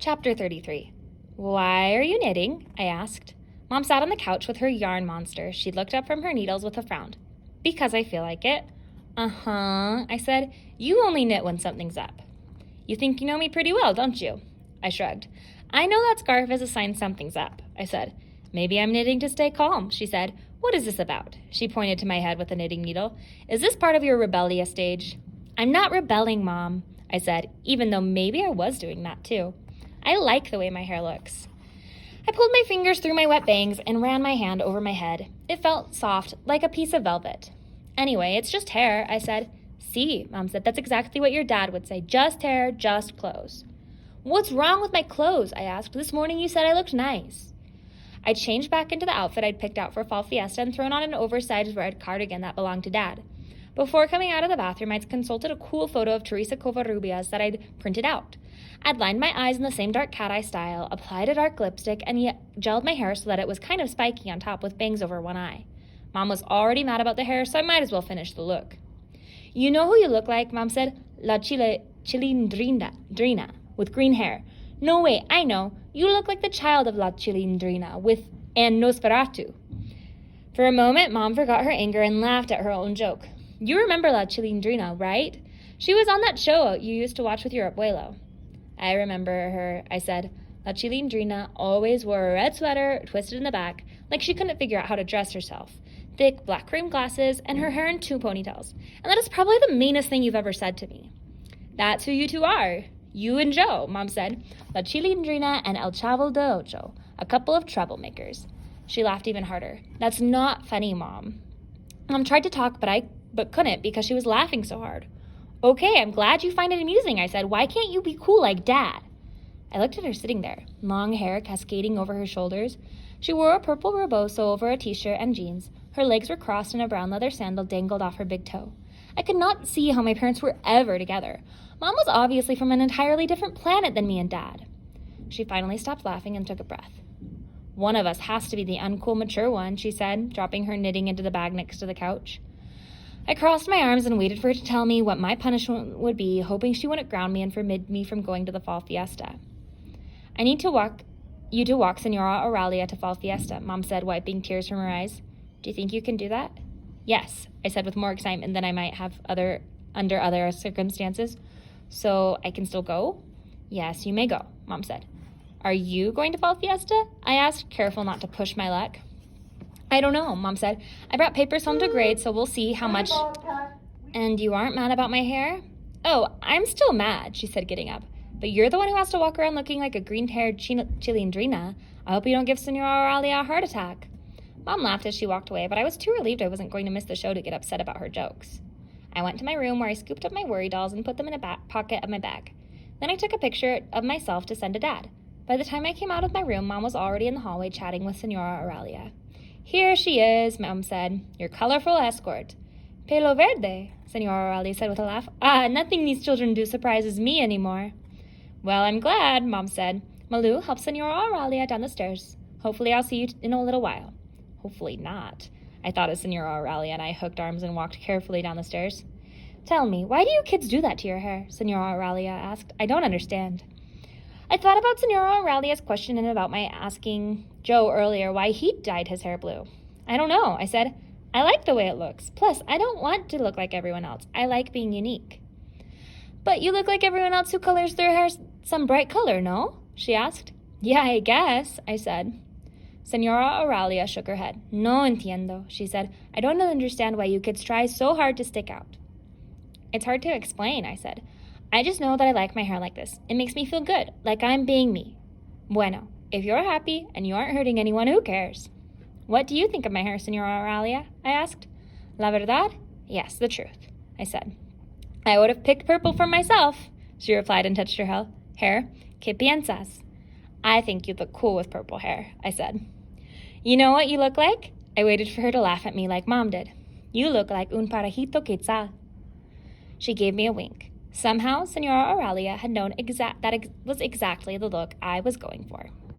Chapter 33. Why are you knitting? I asked. Mom sat on the couch with her yarn monster. She looked up from her needles with a frown. Because I feel like it. Uh-huh, I said. You only knit when something's up. You think you know me pretty well, don't you? I shrugged. I know that scarf is a sign something's up, I said. Maybe I'm knitting to stay calm, she said. What is this about? She pointed to my head with a knitting needle. Is this part of your rebellious stage? I'm not rebelling, Mom, I said, even though maybe I was doing that too. I like the way my hair looks. I pulled my fingers through my wet bangs and ran my hand over my head. It felt soft, like a piece of velvet. Anyway, it's just hair, I said. See, Mom said, that's exactly what your dad would say. Just hair, just clothes. What's wrong with my clothes? I asked. This morning you said I looked nice. I changed back into the outfit I'd picked out for Fall Fiesta and thrown on an oversized red cardigan that belonged to Dad. Before coming out of the bathroom, I'd consulted a cool photo of Teresa Covarrubias that I'd printed out. I'd lined my eyes in the same dark cat-eye style, applied a dark lipstick, and yet gelled my hair so that it was kind of spiky on top with bangs over one eye. Mom was already mad about the hair, so I might as well finish the look. You know who you look like, Mom said. La Chilindrina, with green hair. No way, I know. You look like the child of La Chilindrina, and Nosferatu. For a moment, Mom forgot her anger and laughed at her own joke. You remember La Chilindrina, right? She was on that show you used to watch with your abuelo. I remember her, I said. La Chilindrina always wore a red sweater, twisted in the back, like she couldn't figure out how to dress herself. Thick black rimmed glasses, and her hair in 2 ponytails. And that is probably the meanest thing you've ever said to me. That's who you two are. You and Joe, Mom said. La Chilindrina and El Chavo de Ocho, a couple of troublemakers. She laughed even harder. That's not funny, Mom. Mom tried to talk, but couldn't because she was laughing so hard. Okay, I'm glad you find it amusing, I said. Why can't you be cool like Dad? I looked at her sitting there, long hair cascading over her shoulders. She wore a purple rebozo over a t-shirt and jeans. Her legs were crossed and a brown leather sandal dangled off her big toe. I could not see how my parents were ever together. Mom was obviously from an entirely different planet than me and Dad. She finally stopped laughing and took a breath. One of us has to be the uncool, mature one, she said, dropping her knitting into the bag next to the couch. I crossed my arms and waited for her to tell me what my punishment would be, hoping she wouldn't ground me and forbid me from going to the Fall Fiesta. I need you to walk Senora Auralia to Fall Fiesta, Mom said, wiping tears from her eyes. Do you think you can do that? Yes, I said with more excitement than I might have under other circumstances. So I can still go? Yes, you may go, Mom said. Are you going to Fall Fiesta? I asked, careful not to push my luck. I don't know, Mom said. I brought papers home to grade, so we'll see how much... And you aren't mad about my hair? Oh, I'm still mad, she said, getting up. But you're the one who has to walk around looking like a green-haired Chilindrina. I hope you don't give Senora Auralia a heart attack. Mom laughed as she walked away, but I was too relieved I wasn't going to miss the show to get upset about her jokes. I went to my room where I scooped up my worry dolls and put them in a back pocket of my bag. Then I took a picture of myself to send to Dad. By the time I came out of my room, Mom was already in the hallway chatting with Senora Auralia. Here she is, Mom said, your colorful escort. Pelo verde, Senora Auralia said with a laugh. Nothing these children do surprises me anymore. Well, I'm glad, Mom said. Malou, help Senora Auralia down the stairs. Hopefully I'll see you in a little while. Hopefully not, I thought of Senora Auralia, and I hooked arms and walked carefully down the stairs. Tell me, why do you kids do that to your hair? Senora Auralia asked. I don't understand. I thought about Senora Auralia's question and about my asking Joe earlier why he dyed his hair blue. I don't know, I said. I like the way it looks. Plus, I don't want to look like everyone else. I like being unique. But you look like everyone else who colors their hair some bright color, no? She asked. Yeah, I guess, I said. Senora Auralia shook her head. No entiendo, she said. I don't understand why you kids try so hard to stick out. It's hard to explain, I said. I just know that I like my hair like this. It makes me feel good, like I'm being me. Bueno, if you're happy and you aren't hurting anyone, who cares? What do you think of my hair, Senora Auralia? I asked. La verdad? Yes, the truth, I said. I would have picked purple for myself, she replied and touched her hair. ¿Qué piensas? I think you look cool with purple hair, I said. You know what you look like? I waited for her to laugh at me like Mom did. You look like un parejito quetzal. She gave me a wink. Somehow, Senora Auralia had known that was exactly the look I was going for.